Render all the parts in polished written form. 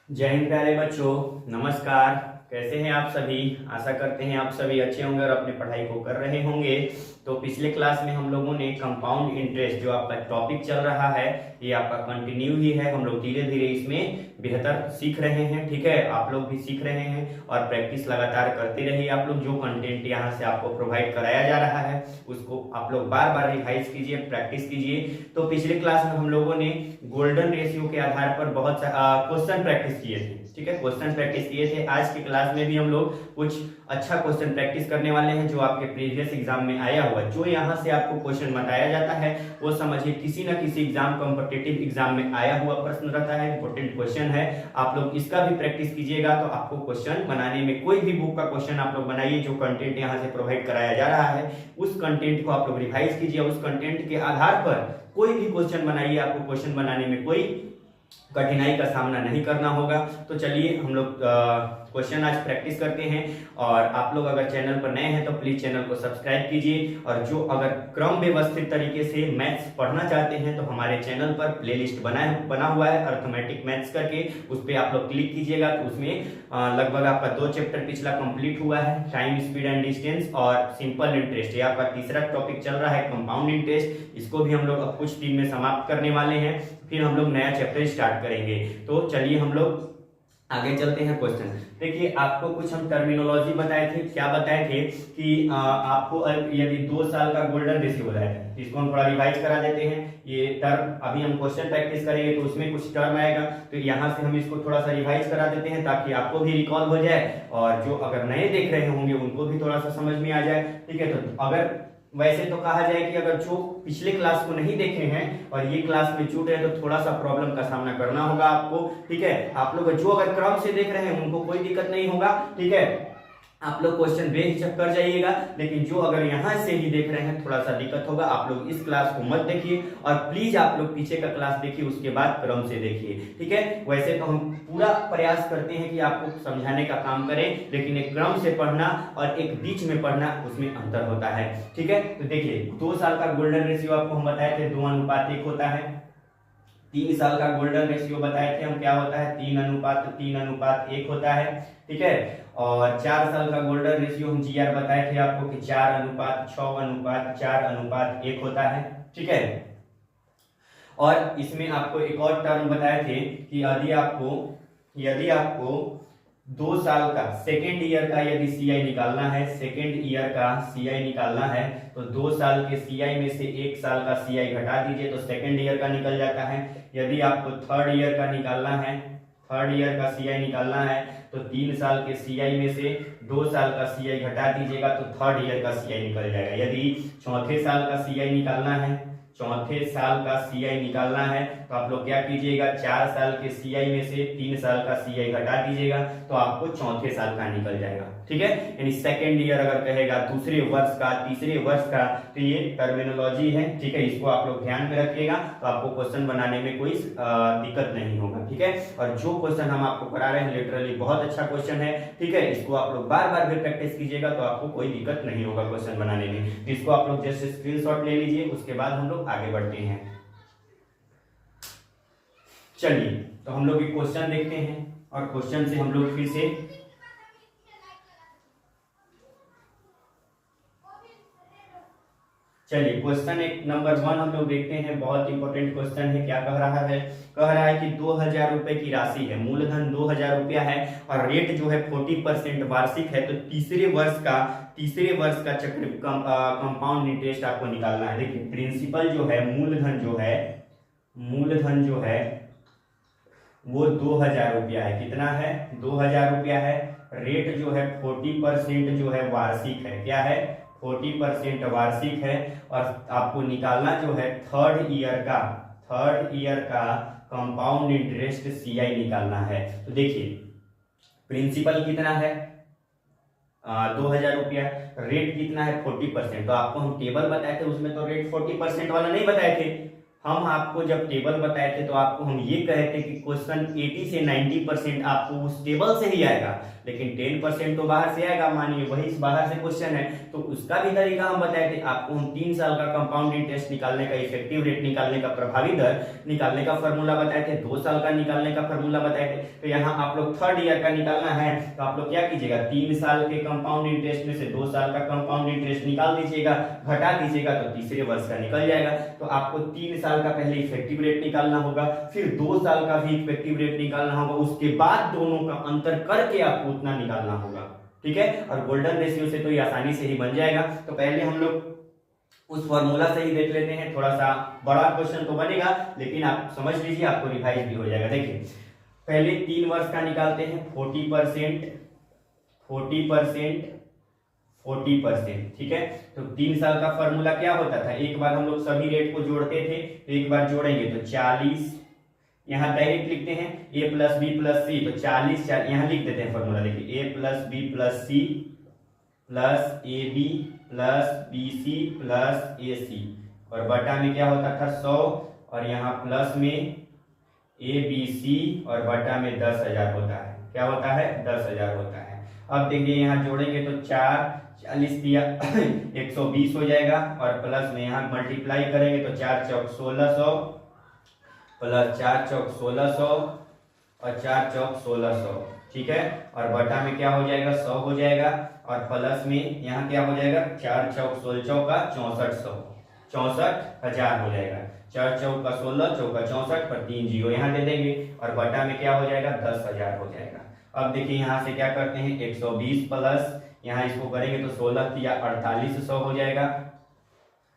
जय हिंद प्यारे बच्चों। नमस्कार। कैसे हैं आप सभी? आशा करते हैं आप सभी अच्छे होंगे और अपनी पढ़ाई को कर रहे होंगे। तो पिछले क्लास में हम लोगों ने कंपाउंड इंटरेस्ट जो आपका टॉपिक चल रहा है, ये आपका कंटिन्यू ही है। हम लोग धीरे धीरे इसमें बेहतर सीख रहे हैं। ठीक है, आप लोग भी सीख रहे हैं और प्रैक्टिस लगातार करते रहिए। आप लोग जो कंटेंट यहाँ से आपको प्रोवाइड कराया जा रहा है उसको आप लोग बार बार रिवाइज कीजिए, प्रैक्टिस कीजिए। तो पिछले क्लास में हम लोगों ने गोल्डन रेशियो के आधार पर बहुत क्वेश्चन प्रैक्टिस किए थे। ठीक है, क्वेश्चन प्रैक्टिस किए थे। आज की क्लास में भी हम लोग कुछ अच्छा क्वेश्चन प्रैक्टिस करने वाले हैं जो आपके प्रीवियस एग्जाम में आया हुआ। जो यहाँ से आपको क्वेश्चन बताया जाता है वो समझिए किसी न किसी एग्जाम, कॉम्पिटिटिव एग्जाम में आया हुआ प्रश्न रहता है, इंपॉर्टेंट क्वेश्चन है। आप लोग इसका भी प्रैक्टिस कीजिएगा तो आपको क्वेश्चन बनाने में, कोई भी बुक का क्वेश्चन आप लोग बनाइए, जो कंटेंट यहाँ से प्रोवाइड कराया जा रहा है उस कंटेंट को आप लोग रिवाइज कीजिए। उस कंटेंट के आधार पर कोई भी क्वेश्चन बनाइए, आपको क्वेश्चन बनाने में कोई कठिनाई का सामना नहीं करना होगा। तो चलिए हम लोग क्वेश्चन आज प्रैक्टिस करते हैं। और आप लोग अगर चैनल पर नए हैं तो प्लीज चैनल को सब्सक्राइब कीजिए। और जो अगर क्रम व्यवस्थित तरीके से मैथ्स पढ़ना चाहते हैं तो हमारे चैनल पर प्लेलिस्ट बना हुआ है अर्थमेटिक मैथ्स करके, उस पर आप लोग क्लिक कीजिएगा तो उसमें लगभग आपका 2 चैप्टर पिछला कंप्लीट हुआ है, टाइम, स्पीड एंड डिस्टेंस और सिंपल इंटरेस्ट। ये आपका तीसरा टॉपिक चल रहा है कंपाउंड इंटरेस्ट। इसको भी हम लोग अब कुछ दिन में समाप्त करने वाले हैं, फिर हम लोग नया चैप्टर स्टार्ट करेंगे। तो चलिए हम लोग आगे चलते हैं। क्वेश्चन देखिए, आपको कुछ हम टर्मिनोलॉजी बताए थे। क्या बताए थे कि आपको यदि 2 साल का गोल्डन रेशियो बताया था, इसको हम थोड़ा रिवाइज करा देते हैं। ये टर्म अभी हम क्वेश्चन प्रैक्टिस करेंगे तो उसमें कुछ टर्म आएगा, तो यहाँ से हम इसको थोड़ा सा रिवाइज करा देते हैं ताकि आपको भी रिकॉल हो जाए और जो अगर नए देख रहे होंगे उनको भी थोड़ा सा समझ में आ जाए। ठीक है, तो अगर वैसे तो कहा जाए कि अगर जो पिछले क्लास को नहीं देखे हैं और ये क्लास में छूट रहे तो थोड़ा सा प्रॉब्लम का सामना करना होगा आपको। ठीक है, आप लोग जो अगर क्रम से देख रहे हैं उनको कोई दिक्कत नहीं होगा। ठीक है, आप लोग क्वेश्चन बेहिचक कर जाइएगा, लेकिन जो अगर यहाँ से ही देख रहे हैं थोड़ा सा दिक्कत होगा। आप लोग इस क्लास को मत देखिए और प्लीज आप लोग पीछे का क्लास देखिए, उसके बाद क्रम से देखिए। ठीक है, वैसे तो हम पूरा प्रयास करते हैं कि आपको समझाने का काम करें, लेकिन एक क्रम से पढ़ना और एक बीच में पढ़ना उसमें अंतर होता है। ठीक है, तो देखिए 2 साल का गोल्डन रेशियो आपको हम बताए थे 2:1 होता है। 3 साल का गोल्डन रेशियो बताए थे हम, क्या होता है 3:1 होता है। ठीक है, और 4 साल का गोल्डन रेशियो हम जीआर बताए थे आपको कि 4:6:4:1 होता है। ठीक है, और इसमें आपको एक और टर्म बताए थे कि यदि आपको 2 साल का सेकेंड ईयर का यदि सीआई निकालना है, सेकेंड ईयर का सीआई निकालना है तो 2 साल के सीआई में से 1 साल का सीआई घटा दीजिए तो सेकेंड ईयर का निकल जाता है। यदि आपको थर्ड ईयर का निकालना है, थर्ड ईयर का सीआई निकालना है तो 3 साल के सीआई में से 2 साल का सीआई घटा दीजिएगा तो थर्ड ईयर का सीआई निकल जाएगा। यदि चौथे साल का सीआई निकालना है, चौथे साल का सीआई निकालना है तो आप लोग क्या कीजिएगा, 4 साल के सीआई में से 3 साल का सीआई घटा दीजिएगा तो आपको चौथे साल का निकल जाएगा। ठीक है, यानी सेकेंड ईयर अगर कहेगा, दूसरे वर्ष का, तीसरे वर्ष का, तो ये टर्मिनोलॉजी है। ठीक है, इसको आप लोग ध्यान में रखिएगा तो आपको क्वेश्चन बनाने में कोई दिक्कत नहीं होगा। ठीक है, और जो क्वेश्चन हम आपको करा रहे हैं लिटरली बहुत अच्छा क्वेश्चन है। ठीक है, इसको आप लोग बार बार भी प्रैक्टिस कीजिएगा तो आपको कोई दिक्कत नहीं होगा क्वेश्चन बनाने में। इसको आप लोग जैसे स्क्रीनशॉट ले लीजिए, उसके बाद हम लोग आगे बढ़ते हैं। चलिए तो हम लोग एक क्वेश्चन देखते हैं और क्वेश्चन से हम लोग फिर से चलिए क्वेश्चन एक नंबर 1 हम लोग देखते हैं। बहुत इंपॉर्टेंट क्वेश्चन है। क्या कह रहा है? कह रहा है कि 2000 रुपए की राशि है, मूलधन 2000 रुपया है और रेट जो है 40% वार्षिक है। तो तीसरे वर्ष का चक्र कंपाउंड इंटरेस्ट आपको निकालना है। देखिए प्रिंसिपल जो है, मूलधन जो है वो 2000 रुपया है। कितना है? 2000 रुपया है। रेट जो है 40% जो है वार्षिक है। क्या है? 40% वार्षिक है। और आपको निकालना जो है थर्ड ईयर का कंपाउंड इंटरेस्ट सीआई निकालना है। तो देखिए प्रिंसिपल कितना है? 2000 रुपया। रेट कितना है? 40%। तो आपको हम टेबल बताए थे उसमें तो रेट 40% वाला नहीं बताए थे, हम आपको जब टेबल बताए थे तो आपको हम ये कहे थे कि क्वेश्चन 80 से 90% आपको उस टेबल से ही आएगा, लेकिन 10% तो बाहर से आएगा। मानिए वही बाहर से क्वेश्चन है तो उसका भी तरीका हम बताए थे आपको। हम 3 साल का कंपाउंड इंटरेस्ट निकालने का, इफेक्टिव रेट निकालने का, प्रभावी दर निकालने का फॉर्मूला बताए थे, 2 साल का निकालने का फॉर्मूला बताए थे। तो यहाँ आप लोग 3rd ईयर का निकालना है तो आप लोग क्या कीजिएगा, 3 साल के कंपाउंड इंटरेस्ट में से 2 साल का कंपाउंड इंटरेस्ट निकाल दीजिएगा, घटा दीजिएगा तो तीसरे वर्ष का निकल जाएगा। तो आपको 3 साल का पहले इफेक्टिव रेट निकालना होगा, फिर 2 साल का भी इफेक्टिव रेट निकालना होगा, उसके बाद दोनों का अंतर करके आपको उतना निकालना होगा। ठीक है, और गोल्डन रेशियो से तो ये आसानी से ही बन जाएगा। तो पहले हम लोग उस फॉर्मूला से ही देख लेते हैं। थोड़ा सा बड़ा क्वेश्चन तो बनेगा लेकिन आप समझ लीजिए, आपको रिवाइज भी हो जाएगा। देखिए पहले 3 वर्ष का निकालते हैं, 40%, 40%, ठीक है। तो 3 साल का फॉर्मूला क्या होता था, एक बार हम लोग सभी रेट को जोड़ते थे, एक बार जोड़ेंगे तो 40, यहाँ डायरेक्ट लिखते हैं a plus B plus C, तो 40 यहाँ लिख देते हैं फॉर्मूला। देखिए a plus B plus C plus A B plus B C plus A C, और बटा में क्या होता था 100, और यहाँ प्लस में ए बी सी और बटा में 10,000 होता है। क्या होता है, 10,000 होता है। अब देखिए यहाँ जोड़ेंगे तो 40 दिया 120 हो जाएगा, और प्लस में यहाँ मल्टीप्लाई करेंगे तो 4 चौक 1600 प्लस 4 चौक 1600 और 4 चौक 1600, ठीक है। और बटा में क्या हो जाएगा 100 हो जाएगा, और प्लस में यहाँ क्या हो जाएगा 4 चौक 16 चौका 64,000 हो जाएगा। 4 चौका 16 चौका 64 पर 3 जीरो यहाँ दे देंगे, और बटा में क्या हो जाएगा 10,000 हो जाएगा। अब देखिए यहाँ से क्या करते हैं 120 प्लस यहाँ इसको करेंगे तो 16 दिया 4800 हो जाएगा,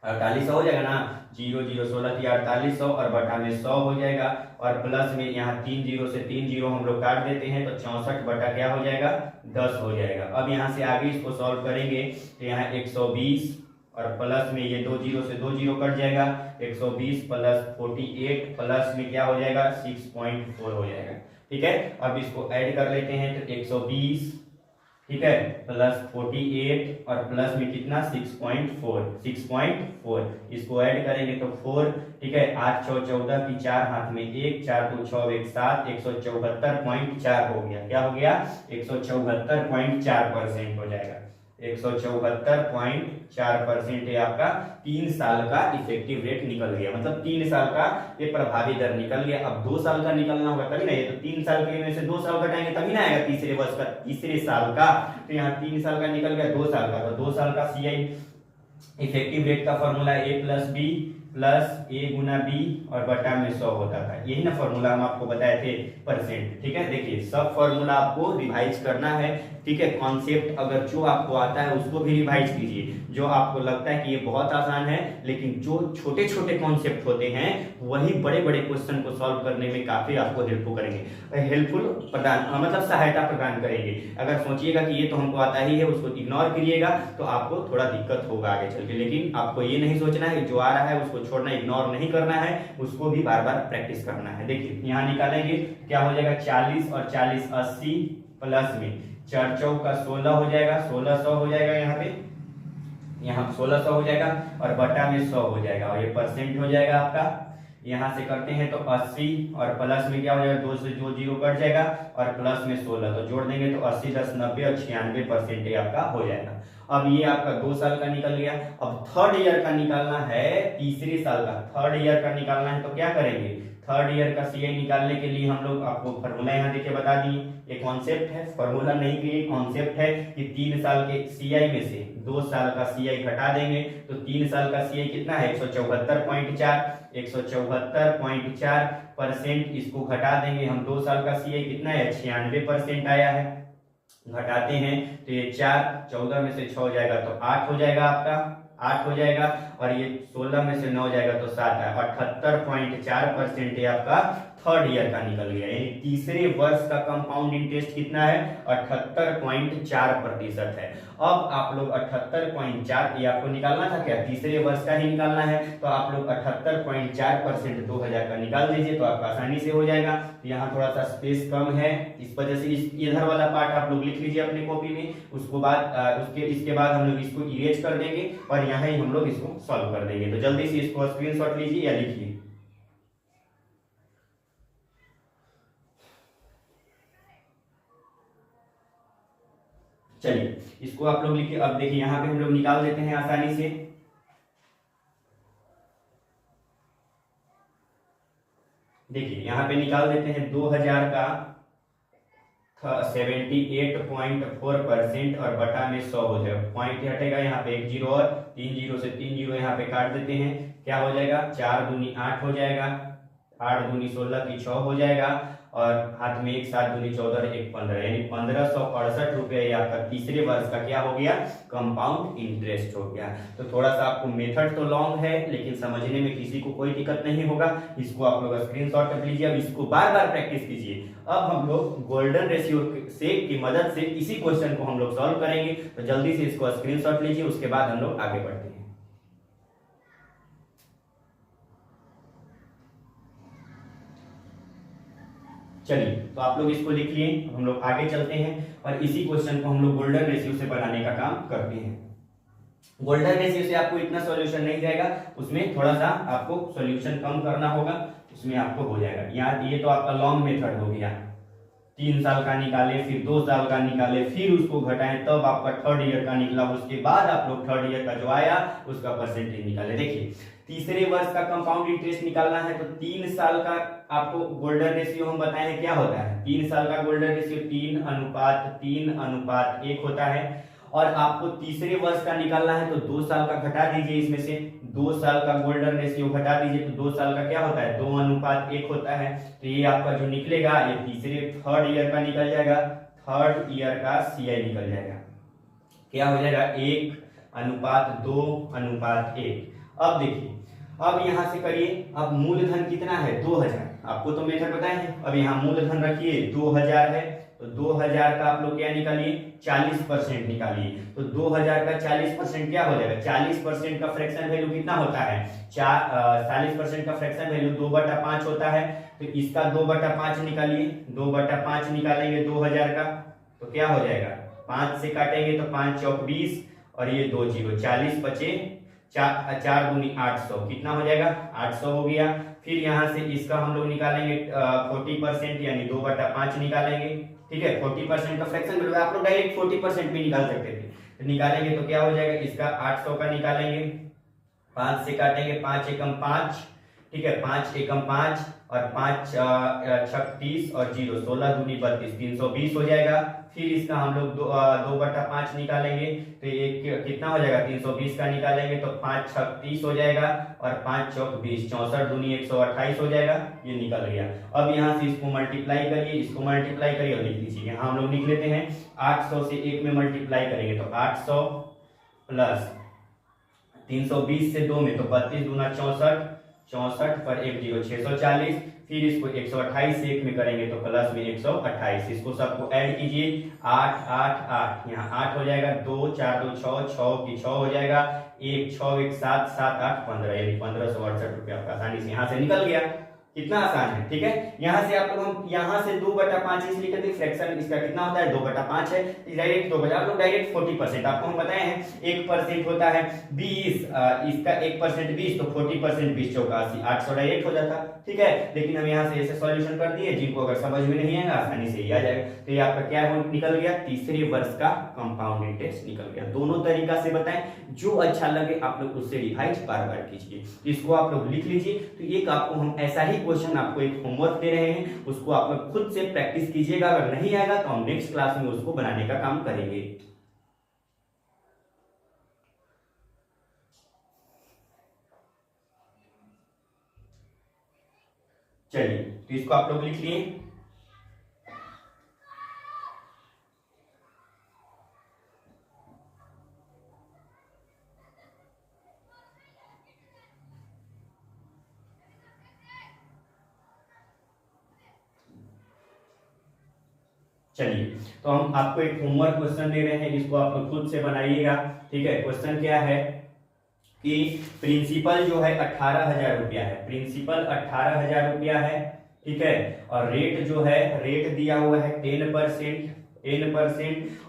4800 हो जाएगा ना, 0 0 16 दिया 4800 और बटा में 100 हो जाएगा, और प्लस में यहाँ 3 जीरो से 3 जीरो हम लोग काट देते हैं तो 64 बटा क्या हो जाएगा 10 हो जाएगा। अब यहाँ से आगे इसको सॉल्व करेंगे तो यहाँ 120 और प्लस में ये 2 जीरो से 2 जीरो कट जाएगा, 120 प्लस 48 प्लस में क्या हो जाएगा 6.4 हो जाएगा। ठीक है, अब इसको ऐड कर लेते हैं तो 120, ठीक है, प्लस 48 और प्लस में कितना 6.4, इसको ऐड करेंगे तो 4, ठीक है। 8 6 14 की 4 हाथ में 1, 4 2 6 1 7, 174.4 हो गया। क्या हो गया 174.4% हो जाएगा। 174.4% ये आपका 3 साल का इफेक्टिव रेट निकल गया, मतलब 3 साल का ये प्रभावी दर निकल गया। अब 2 साल का निकलना होगा तभी ना, ये तो 3 साल के में से 2 साल घटाएंगे तभी ना आएगा तीसरे वर्ष का, तीसरे साल का। तो यहाँ 3 साल का निकल गया, 2 साल का, तो 2 साल का सीआई इफेक्टिव रेट का फॉर्मूला ए प्लस बी प्लस ए गुना बी और बटा में 100 होता था। यही ना फॉर्मूला हम आपको बताए थे परसेंट। ठीक है, देखिए सब फॉर्मूला आपको रिवाइज करना है। ठीक है, कॉन्सेप्ट अगर जो आपको आता है उसको भी रिवाइज कीजिए। जो आपको लगता है कि ये बहुत आसान है, लेकिन जो छोटे छोटे कॉन्सेप्ट होते हैं वही बड़े बड़े क्वेश्चन को सॉल्व करने में काफी आपको हेल्पफुल प्रदान मतलब सहायता प्रदान करेंगे। अगर सोचिएगा कि ये तो हमको आता ही है, उसको इग्नोर करिएगा तो आपको थोड़ा दिक्कत होगा आगे चल के। लेकिन आपको ये नहीं सोचना है जो आ रहा है उसको छोड़ना, इग्नोर नहीं करना है, उसको भी बार बार प्रैक्टिस करना है। देखिए यहाँ निकालेंगे क्या हो जाएगा 40 और 40 80 प्लस में 4 चौका 16 हो जाएगा, 1600 हो जाएगा, यहाँ 1600 हो जाएगा और बटा में 100 हो जाएगा, और ये परसेंट हो जाएगा आपका। यहाँ से करते हैं तो 80 और प्लस में क्या हो जाएगा 2 से 2 जीरो कट जाएगा और प्लस में 16, तो जोड़ देंगे तो 80 10 90 और 96% आपका हो जाएगा। अब ये आपका 2 साल का निकल गया। अब 3rd ईयर का निकालना है, तीसरे साल का 3rd ईयर का निकालना है, तो क्या करेंगे 3rd ईयर का सीआई निकालने के लिए हम लोग आपको फॉर्मूला यहाँ देखिए बता दिए। एक कॉन्सेप्ट है, फॉर्मूला नहीं कि कॉन्सेप्ट है कि 3 साल के सीआई में से 2 साल का सीआई घटा देंगे तो 3 साल का सीआई कितना है 174.4%। इसको घटा देंगे हम, 2 साल का सीआई कितना है 96% आया है। घटाते हैं तो ये 4 14 में से 6 हो जाएगा तो 8 हो जाएगा आपका, 8 हो जाएगा, और ये 16 में से 9 हो जाएगा तो 7 है। 78.4% ये आपका 3rd ईयर का निकल गया। यानी तीसरे वर्ष का कंपाउंड इंटरेस्ट कितना है 78.4% है। अब आप लोग 78.4 ये आपको निकालना था क्या, तीसरे वर्ष का ही निकालना है, तो आप लोग 78.4% 2000 का निकाल दीजिए तो आपका आसानी से हो जाएगा। यहाँ थोड़ा सा स्पेस कम है, इस वजह से इधर वाला पार्ट आप लोग लिख लीजिए अपने कॉपी में। उसको बाद इसके बाद हम लोग इसको इरेज कर देंगे और यहाँ ही हम लोग इसको सॉल्व कर देंगे। तो जल्दी से इसको स्क्रीनशॉट लीजिए या लिखिए। चलिए इसको आप लोग लिखिए। अब देखिए यहाँ पे हम लोग निकाल देते हैं आसानी से। देखिए यहाँ पे निकाल देते हैं 2000 का 78.4% और बटा में 100 हो जाएगा। पॉइंट हटेगा, यहाँ पे 1 जीरो और 3 जीरो से 3 जीरो यहाँ पे काट देते हैं। क्या हो जाएगा, 4 दूनी 8 हो जाएगा, 8 दूनी 16 की 6 हो जाएगा और हाथ में 1 7 दूनी 14 1 15, यानी 1568 रुपये आपका तीसरे वर्ष का क्या हो गया, कंपाउंड इंटरेस्ट हो गया। तो थोड़ा सा आपको मेथड तो लॉन्ग है लेकिन समझने में किसी को कोई दिक्कत नहीं होगा। इसको आप लोग स्क्रीनशॉट कर लीजिए। अब इसको बार बार प्रैक्टिस कीजिए। अब हम लोग गोल्डन रेशियो से की मदद से इसी क्वेश्चन को हम लोग सॉल्व करेंगे। तो जल्दी से इसको स्क्रीनशॉट लीजिए, उसके बाद हम लोग आगे बढ़ते हैं। चलिए तो आप लोग इसको लिख लिए। हम लोग आगे चलते हैं और इसी क्वेश्चन को हम लोग गोल्डन रेशियो से बनाने का काम करते हैं। गोल्डन रेशियो से आपको इतना सॉल्यूशन नहीं जाएगा, उसमें थोड़ा सा आपको सॉल्यूशन कम करना होगा, उसमें आपको हो जाएगा। यहाँ ये तो आपका लॉन्ग मेथड हो गया, 3 साल का निकाले, फिर 2 साल का निकाले, फिर उसको घटाएं, तब आपका थर्ड ईयर का निकला। उसके बाद आप लोग थर्ड ईयर का जो आया उसका परसेंटेज निकाले। देखिए तीसरे वर्ष का कंपाउंड इंटरेस्ट निकालना है तो 3 साल का आपको गोल्डन रेशियो हम बताए हैं क्या होता है। 3 साल का गोल्डन रेशियो 3:1 होता है। और आपको तीसरे वर्ष का निकालना है तो 2 साल का घटा दीजिए, इसमें से 2 साल का गोल्डन रेशियो घटा दीजिए तो 2 साल का क्या होता है, 2:1 होता है। तो ये आपका जो निकलेगा ये थर्ड ईयर का निकल जाएगा, थर्ड ईयर का CI निकल जाएगा। क्या हो जाएगा, 1:2:1। अब देखिए, अब यहां से करिए। अब मूलधन कितना है, 2000। आपको तो मेथड बताए हैं। अब यहाँ मूलधन रखिए 2000 है तो 2000 का आप लोग क्या निकालिए, 40% निकालिए। तो 2000 का 40% क्या हो जाएगा, 40% का फ्रैक्शन वैल्यू कितना होता है, 40% का फ्रैक्शन वैल्यू 2/5 होता है। तो इसका 2/5 निकालिए, 2/5 निकालेंगे 2000 का तो क्या हो जाएगा, 5 से काटेंगे तो 5 चौक 20 और ये 2 जीरो, 40 बचे 4 दूनी 800, कितना हो जाएगा, 800 हो गया। फिर यहाँ से इसका हम लोग निकालेंगे 40% यानी 2/5 निकालेंगे। ठीक है, 40% का फ्रैक्शन वैल्यू आप लोग डायरेक्ट 40% भी निकाल सकते थे। तो निकालेंगे तो क्या हो जाएगा, इसका 800 का निकालेंगे, 5 से काटेंगे, 5 एकम 5, ठीक है, 5 एकम 5 और 5 छक 30 और 0, 16 दूनी 32, 320 हो जाएगा। फिर इसका हम लोग 2/5 निकालेंगे तो ये कितना हो जाएगा, 320 का निकालेंगे तो 5 छक 30 हो जाएगा और 5 चौक 20, 64 दूनी 128 हो जाएगा। ये निकल गया। अब यहाँ से इसको मल्टीप्लाई करिए, इसको मल्टीप्लाई करिए और लिख लीजिए। यहाँ हम लोग लिख लेते हैं 800 से 1 में मल्टीप्लाई करेंगे तो 800 प्लस 320 से 2 में तो 32 दूना 64, 64 पर 1 जीरो 640। फिर इसको 128 से 1 में करेंगे तो प्लस में 128। इसको सबको ऐड कीजिए, 8 8 8, यहाँ 8 हो जाएगा, 2 4 2 6, 6 की 6 हो जाएगा, 1 6 1 7 7 8 15, यानी 1568 रुपये आपका आसानी से यहाँ से निकल गया। कितना आसान है, ठीक है। यहाँ से आप लोग हम यहाँ से 2/5 इसलिए कहते हैं, फ्रैक्शन इसका कितना होता है, 2/5 है, डायरेक्ट 2/5। आप लोग डायरेक्ट 40%, आपको हम बताए हैं 1% होता है 20, इसका 1% 20 तो 40% 20 चौका 80, 800 डायरेक्ट हो जाता, ठीक है। लेकिन हम यहाँ से ऐसे सॉल्यूशन कर दिए, जिनको अगर समझ में नहीं आएगा आसानी से ही आ जाएगा। तो ये आपका क्या निकल गया, तीसरे वर्ष का कंपाउंड इंटरेस्ट निकल गया। दोनों तरीका से बताएं, जो अच्छा लगे आप लोग उससे रिवाइज बार बार कीजिए। इसको आप लोग लिख लीजिए। तो एक आपको हम ऐसा ही क्वेश्चन आपको एक होमवर्क दे रहे हैं, उसको आप लोग खुद से प्रैक्टिस कीजिएगा। अगर नहीं आएगा तो हम नेक्स्ट क्लास में उसको बनाने का काम करेंगे। चलिए तो इसको आप लोग लिख लिए। चलिए तो हम आपको एक होमवर्क क्वेश्चन दे रहे हैं, इसको आप लोग खुद से बनाइएगा, ठीक है। क्वेश्चन क्या है कि प्रिंसिपल जो है 18,000 रुपया है, प्रिंसिपल 18,000 रुपया है, ठीक है। और रेट जो है, रेट दिया हुआ है 10%,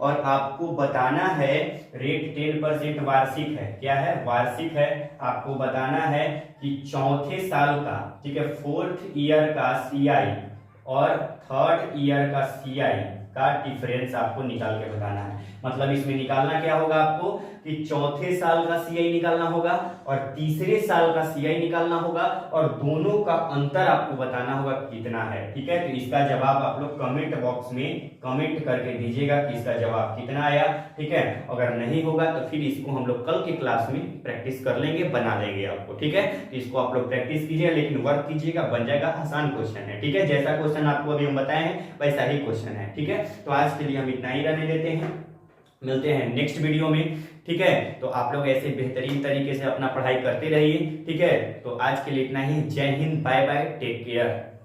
और आपको बताना है रेट 10% वार्षिक है, क्या है, वार्षिक है। आपको बताना है कि चौथे साल का, ठीक है, 4th ईयर का CI और थर्ड ईयर का सीआई का डिफरेंस आपको निकाल के बताना है। मतलब इसमें निकालना क्या होगा आपको कि चौथे साल का सीआई निकालना होगा और तीसरे साल का सीआई निकालना होगा और दोनों का अंतर आपको बताना होगा कितना है। ठीक है, तो इसका जवाब आप लोग कमेंट बॉक्स में कमेंट करके दीजिएगा कि इसका जवाब कितना आया। ठीक है, अगर नहीं होगा तो फिर इसको हम लोग कल की क्लास में प्रैक्टिस कर लेंगे, बना देंगे आपको। ठीक है, तो इसको आप लोग प्रैक्टिस कीजिए, लेकिन वर्क कीजिएगा, बन जाएगा, आसान क्वेश्चन है। ठीक है, जैसा क्वेश्चन आपको अभी हम बताए हैं वैसा ही क्वेश्चन है। ठीक है, तो आज के लिए हम इतना ही रहने देते हैं, मिलते हैं नेक्स्ट वीडियो में। ठीक है, तो आप लोग ऐसे बेहतरीन तरीके से अपना पढ़ाई करते रहिए। ठीक है, तो आज के लिए इतना ही। Jai Hind, bye bye, take care.